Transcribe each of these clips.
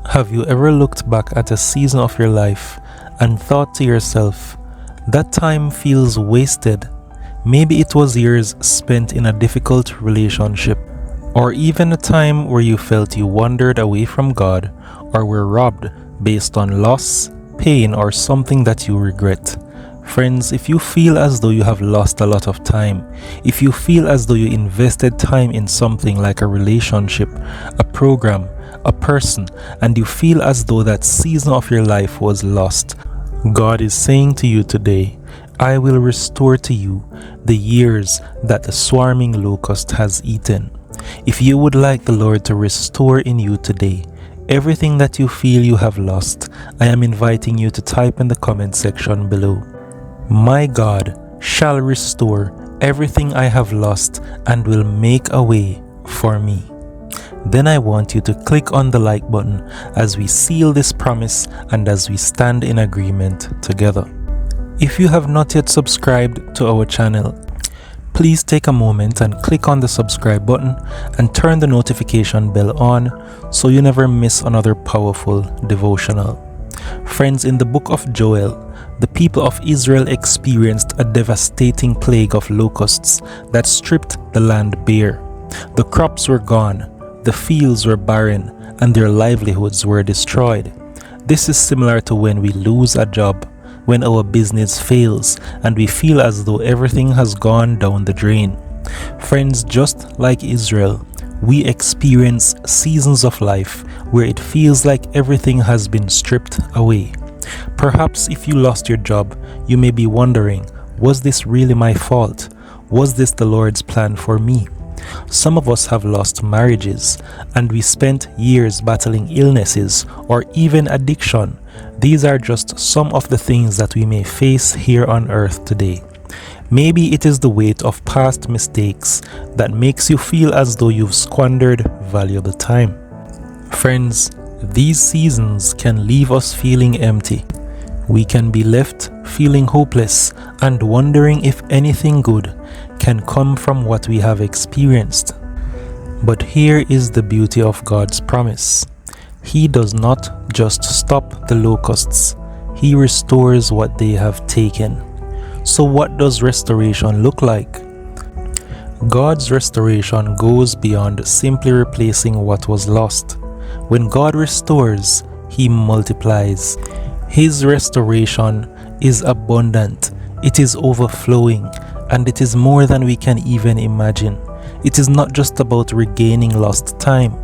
Have you ever looked back at a season of your life and thought to yourself, that time feels wasted? Maybe it was years spent in a difficult relationship, or even a time where you felt you wandered away from God or were robbed based on loss, pain, or something that you regret. Friends, if you feel as though you have lost a lot of time, if you feel as though you invested time in something like a relationship, a program, a person, and you feel as though that season of your life was lost, God is saying to you today, I will restore to you the years that the swarming locust has eaten. If you would like the Lord to restore in you today everything that you feel you have lost, I am inviting you to type in the comment section below. My God shall restore everything I have lost and will make a way for me. Then I want you to click on the like button as we seal this promise and as we stand in agreement together. If you have not yet subscribed to our channel, please take a moment and click on the subscribe button and turn the notification bell on so you never miss another powerful devotional. Friends, in the book of Joel, the people of Israel experienced a devastating plague of locusts that stripped the land bare. The crops were gone, the fields were barren, and their livelihoods were destroyed. This is similar to when we lose a job, when our business fails, and we feel as though everything has gone down the drain. Friends, just like Israel, we experience seasons of life where it feels like everything has been stripped away. Perhaps if you lost your job, you may be wondering, was this really my fault? Was this the Lord's plan for me? Some of us have lost marriages, and we spent years battling illnesses or even addiction. These are just some of the things that we may face here on earth today. Maybe it is the weight of past mistakes that makes you feel as though you've squandered valuable time. Friends, these seasons can leave us feeling empty. We can be left feeling hopeless and wondering if anything good can come from what we have experienced. But here is the beauty of God's promise. He does not just stop the locusts, He restores what they have taken. So what does restoration look like? God's restoration goes beyond simply replacing what was lost. When God restores, He multiplies. His restoration is abundant, it is overflowing, and it is more than we can even imagine. It is not just about regaining lost time,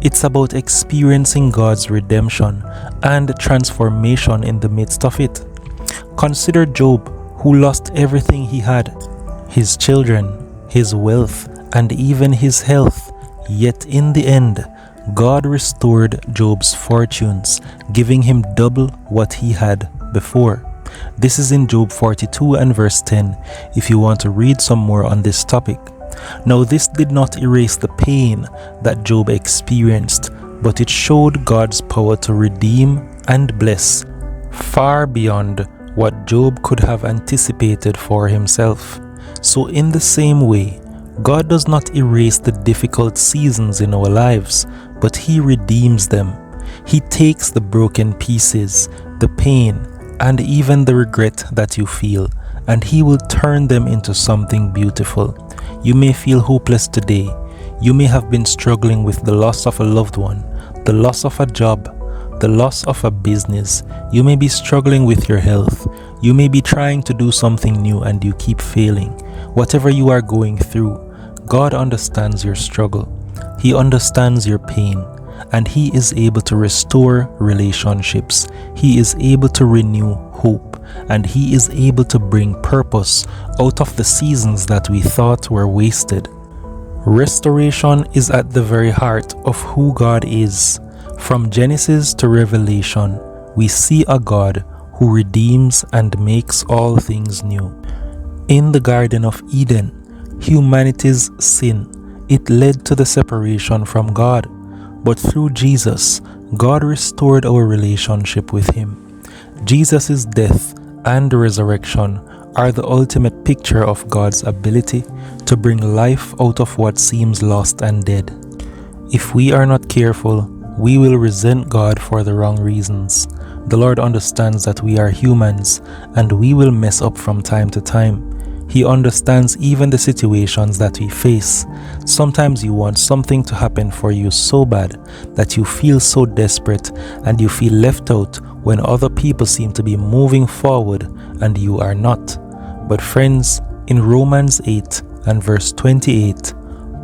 it's about experiencing God's redemption and transformation in the midst of it. Consider Job, who lost everything he had, his children, his wealth, and even his health, yet in the end, God restored Job's fortunes, giving him double what he had before. This is in Job 42 and verse 10 if you want to read some more on this topic. Now this did not erase the pain that Job experienced, but it showed God's power to redeem and bless far beyond what Job could have anticipated for himself. So in the same way, God does not erase the difficult seasons in our lives, but He redeems them. He takes the broken pieces, the pain, and even the regret that you feel, and He will turn them into something beautiful. You may feel hopeless today. You may have been struggling with the loss of a loved one, the loss of a job, the loss of a business. You may be struggling with your health. You may be trying to do something new and you keep failing. Whatever you are going through, God understands your struggle. He understands your pain, and He is able to restore relationships. He is able to renew hope, and He is able to bring purpose out of the seasons that we thought were wasted. Restoration is at the very heart of who God is. From Genesis to Revelation, we see a God who redeems and makes all things new. In the Garden of Eden, humanity's sin, it led to the separation from God. But through Jesus, God restored our relationship with Him. Jesus' death and resurrection are the ultimate picture of God's ability to bring life out of what seems lost and dead. If we are not careful, We will resent God for the wrong reasons. The Lord understands that we are humans and we will mess up from time to time. He understands even the situations that we face. Sometimes you want something to happen for you so bad that you feel so desperate and you feel left out when other people seem to be moving forward and you are not. But friends, in Romans 8 and verse 28,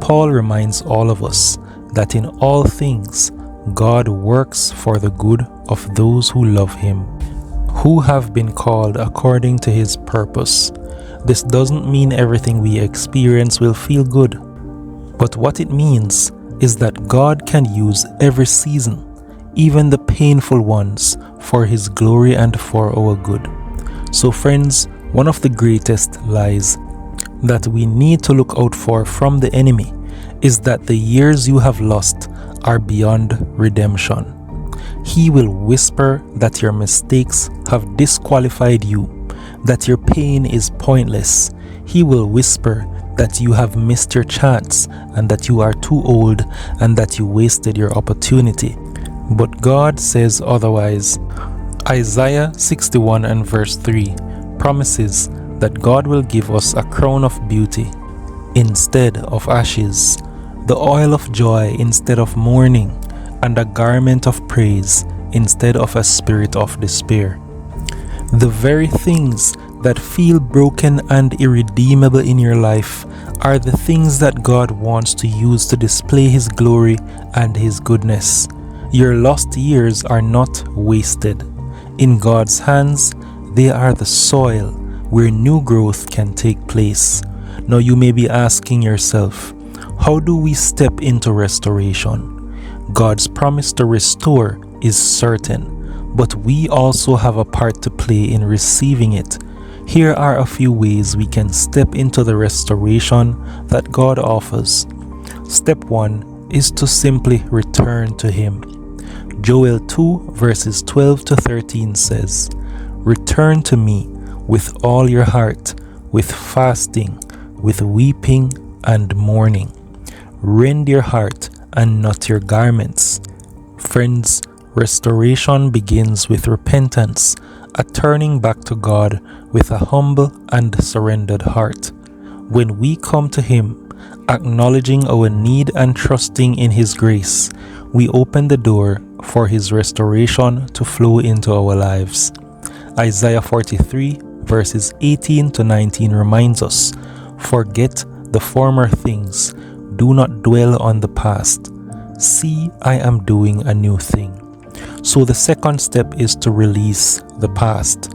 Paul reminds all of us that in all things God works for the good of those who love Him, who have been called according to His purpose. This doesn't mean everything we experience will feel good, but what it means is that God can use every season, even the painful ones, for His glory and for our good. So friends, one of the greatest lies that we need to look out for from the enemy is that the years you have lost are beyond redemption. He will whisper that your mistakes have disqualified you, that your pain is pointless. He will whisper that you have missed your chance and that you are too old and that you wasted your opportunity. But God says otherwise. Isaiah 61 and verse 3 promises that God will give us a crown of beauty instead of ashes, the oil of joy instead of mourning, and a garment of praise instead of a spirit of despair. The very things that feel broken and irredeemable in your life are the things that God wants to use to display His glory and His goodness. Your lost years are not wasted. In God's hands, they are the soil where new growth can take place. Now you may be asking yourself, how do we step into restoration? God's promise to restore is certain, but we also have a part to play in receiving it. Here are a few ways we can step into the restoration that God offers. Step 1 is to simply return to Him. Joel 2 verses 12 to 13 says, "Return to me with all your heart, with fasting, with weeping and mourning. Rend your heart and not your garments." Friends, restoration begins with repentance, a turning back to God with a humble and surrendered heart. When we come to Him, acknowledging our need and trusting in His grace, we open the door for His restoration to flow into our lives. Isaiah 43 verses 18 to 19 reminds us, "Forget the former things, do not dwell on the past. See, I am doing a new thing." So the second step is to release the past.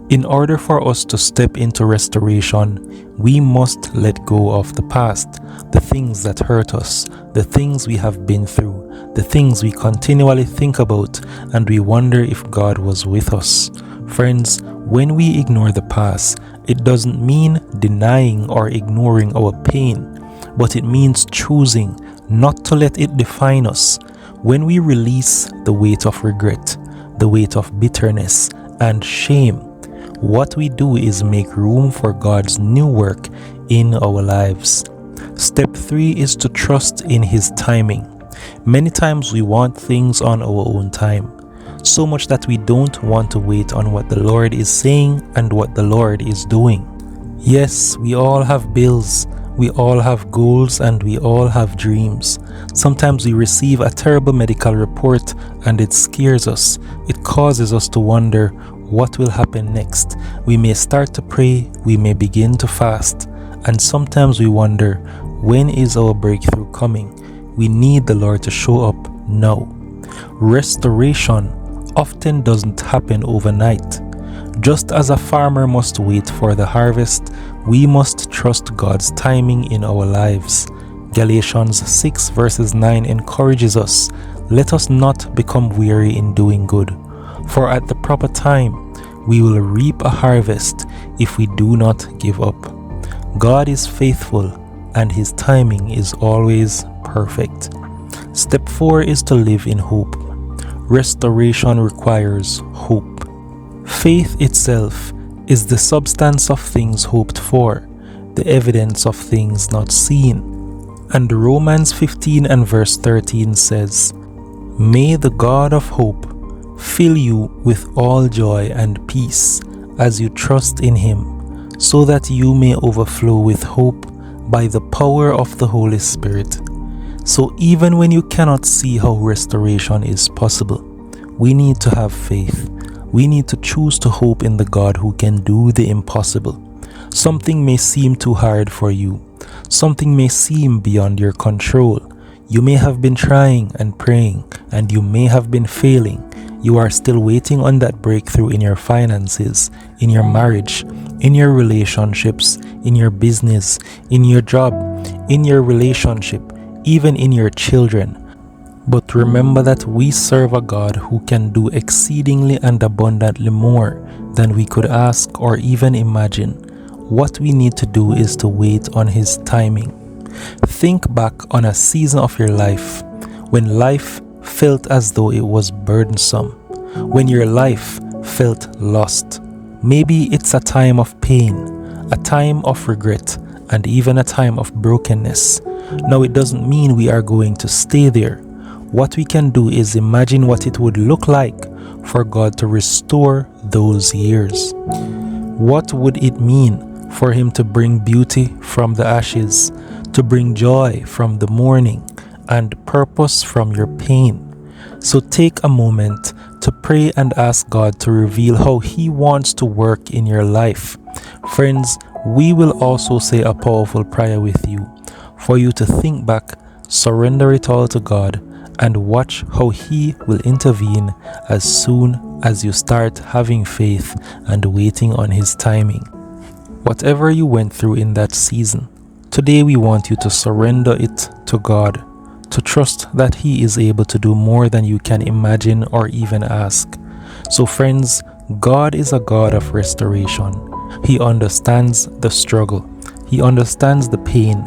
In order for us to step into restoration, we must let go of the past, the things that hurt us, the things we have been through, the things we continually think about, and we wonder if God was with us. Friends, when we ignore the past, it doesn't mean denying or ignoring our pain, but it means choosing not to let it define us. When we release the weight of regret, the weight of bitterness and shame, what we do is make room for God's new work in our lives. Step 3 is to trust in His timing. Many times we want things on our own time, so much that we don't want to wait on what the Lord is saying and what the Lord is doing. Yes, we all have bills, we all have goals, and we all have dreams. Sometimes we receive a terrible medical report and it scares us. It causes us to wonder what will happen next. We may start to pray, we may begin to fast, and sometimes we wonder, when is our breakthrough coming? We need the Lord to show up now. Restoration often doesn't happen overnight. Just as a farmer must wait for the harvest, we must trust God's timing in our lives. Galatians 6 verses 9 encourages us, "Let us not become weary in doing good, for at the proper time we will reap a harvest if we do not give up." God is faithful and His timing is always perfect. Step 4 is to live in hope. Restoration requires hope. Faith itself is the substance of things hoped for, the evidence of things not seen. And Romans 15 and verse 13 says, May the God of hope fill you with all joy and peace as you trust in Him, so that you may overflow with hope by the power of the Holy Spirit. So even when you cannot see how restoration is possible, we need to have faith. We need to choose to hope in the God who can do the impossible. Something may seem too hard for you. Something may seem beyond your control. You may have been trying and praying, and you may have been failing. You are still waiting on that breakthrough in your finances, in your marriage, in your relationships, in your business, in your job, in your relationship, even in your children. But remember that we serve a God who can do exceedingly and abundantly more than we could ask or even imagine. What we need to do is to wait on His timing. Think back on a season of your life when life felt as though it was burdensome, when your life felt lost. Maybe it's a time of pain, a time of regret, and even a time of brokenness. Now, it doesn't mean we are going to stay there. What we can do is imagine what it would look like for God to restore those years. What would it mean for Him to bring beauty from the ashes, to bring joy from the mourning, and purpose from your pain? So take a moment to pray and ask God to reveal how He wants to work in your life. Friends, we will also say a powerful prayer with you for you to think back, surrender it all to God, and watch how He will intervene as soon as you start having faith and waiting on His timing. Whatever you went through in that season, today we want you to surrender it to God, to trust that He is able to do more than you can imagine or even ask. So friends, God is a God of restoration. He understands the struggle. He understands the pain,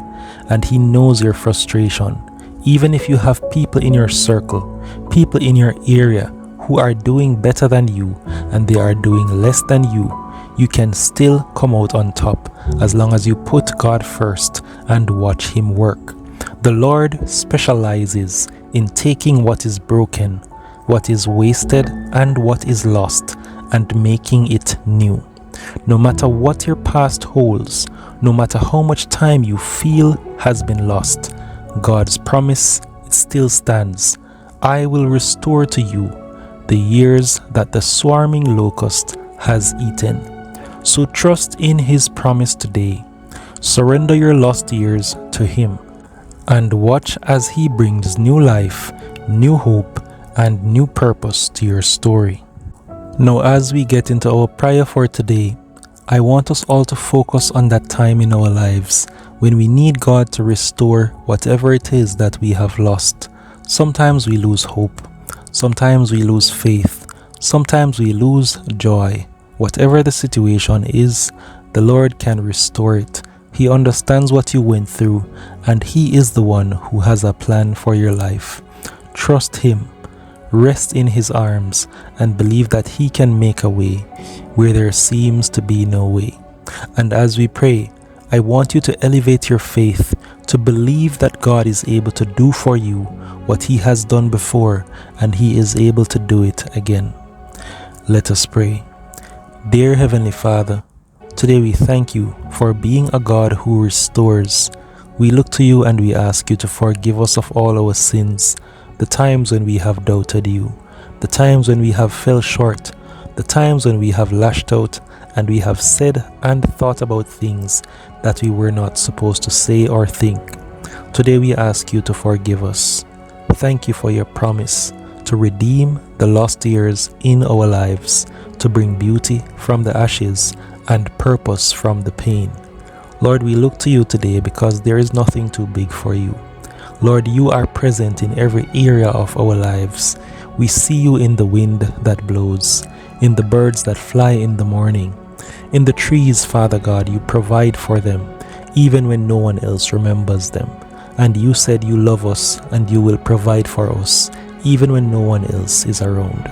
and He knows your frustration. Even if you have people in your circle, people in your area who are doing better than you and they are doing less than you can still come out on top as long as you put God first and watch Him work. The Lord specializes in taking what is broken, what is wasted, and what is lost, and making it new. No matter what your past holds, no matter how much time you feel has been lost, God's promise still stands. I will restore to you the years that the swarming locust has eaten. So trust in His promise today. Surrender your lost years to Him and watch as He brings new life, new hope, and new purpose to your story. Now, as we get into our prayer for today, I want us all to focus on that time in our lives when we need God to restore whatever it is that we have lost. Sometimes we lose hope. Sometimes we lose faith. Sometimes we lose joy. Whatever the situation is, the Lord can restore it. He understands what you went through, and He is the one who has a plan for your life. Trust Him. Rest in His arms and believe that He can make a way where there seems to be no way. And as we pray, I want you to elevate your faith to believe that God is able to do for you what He has done before, and He is able to do it again. Let us pray. Dear Heavenly Father, today we thank You for being a God who restores. We look to You and we ask You to forgive us of all our sins, the times when we have doubted You, the times when we have fell short, the times when we have lashed out and we have said and thought about things that we were not supposed to say or think. Today we ask You to forgive us. Thank You for Your promise to redeem the lost years in our lives, to bring beauty from the ashes and purpose from the pain. Lord, we look to You today because there is nothing too big for You. Lord, You are present in every area of our lives. We see You in the wind that blows, in the birds that fly in the morning, in the trees, Father God. You provide for them, even when no one else remembers them. And You said You love us and You will provide for us, even when no one else is around.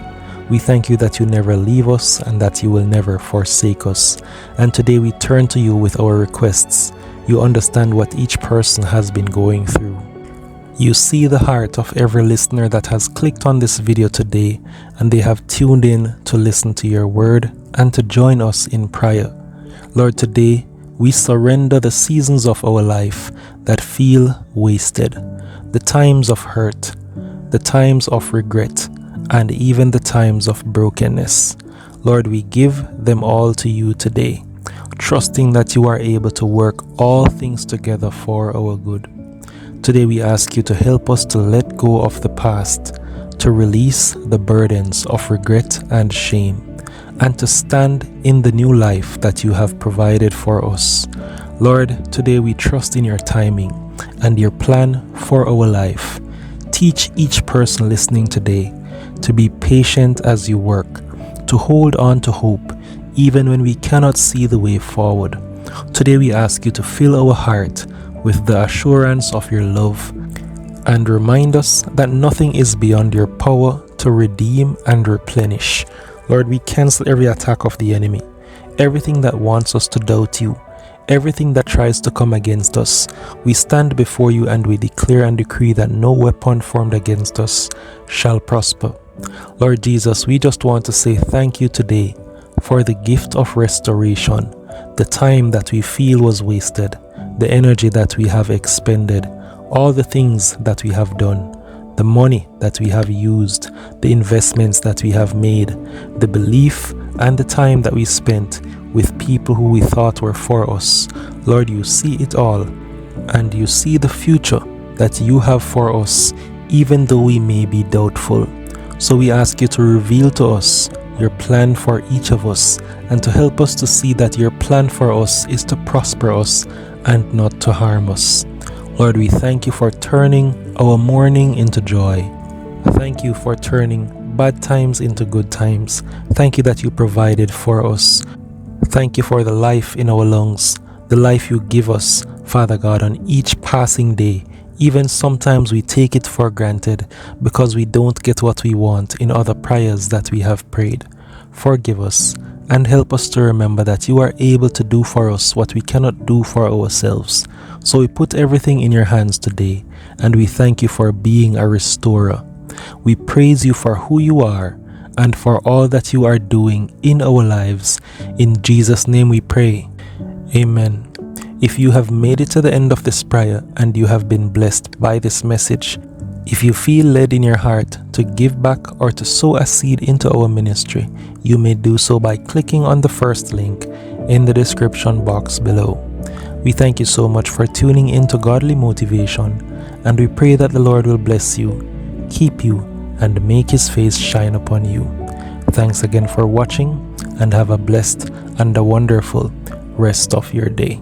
We thank You that You never leave us and that You will never forsake us. And today we turn to You with our requests. You understand what each person has been going through. You see the heart of every listener that has clicked on this video today, and they have tuned in to listen to your word and to join us in prayer. Lord, today we surrender the seasons of our life that feel wasted, the times of hurt, the times of regret, and even the times of brokenness. Lord, we give them all to you today, trusting that you are able to work all things together for our good. Today we ask you to help us to let go of the past, to release the burdens of regret and shame, and to stand in the new life that you have provided for us. Lord, today we trust in your timing and your plan for our life. Teach each person listening today to be patient as you work, to hold on to hope even when we cannot see the way forward. Today we ask you to fill our heart with the assurance of your love and remind us that nothing is beyond your power to redeem and replenish. Lord, we cancel every attack of the enemy, everything that wants us to doubt you, everything that tries to come against us. We stand before you and we declare and decree that no weapon formed against us shall prosper. Lord Jesus, we just want to say thank you today for the gift of restoration, the time that we feel was wasted, the energy that we have expended, all the things that we have done, the money that we have used, the investments that we have made, the belief and the time that we spent with people who we thought were for us. Lord, you see it all, and you see the future that you have for us, even though we may be doubtful. So we ask you to reveal to us your plan for each of us, and to help us to see that your plan for us is to prosper us and not to harm us. Lord, we thank you for turning our mourning into joy. Thank you for turning bad times into good times. Thank you that you provided for us. Thank you for the life in our lungs, the life you give us, Father God, on each passing day. Even sometimes we take it for granted because we don't get what we want in other prayers that we have prayed. Forgive us and help us to remember that you are able to do for us what we cannot do for ourselves. So we put everything in your hands today, and we thank you for being a restorer. We praise you for who you are and for all that you are doing in our lives. In Jesus' name we pray. Amen. If you have made it to the end of this prayer and you have been blessed by this message, if you feel led in your heart to give back or to sow a seed into our ministry, you may do so by clicking on the first link in the description box below. We thank you so much for tuning in to Godly Motivation, and we pray that the Lord will bless you, keep you, and make his face shine upon you. Thanks again for watching, and have a blessed and a wonderful rest of your day.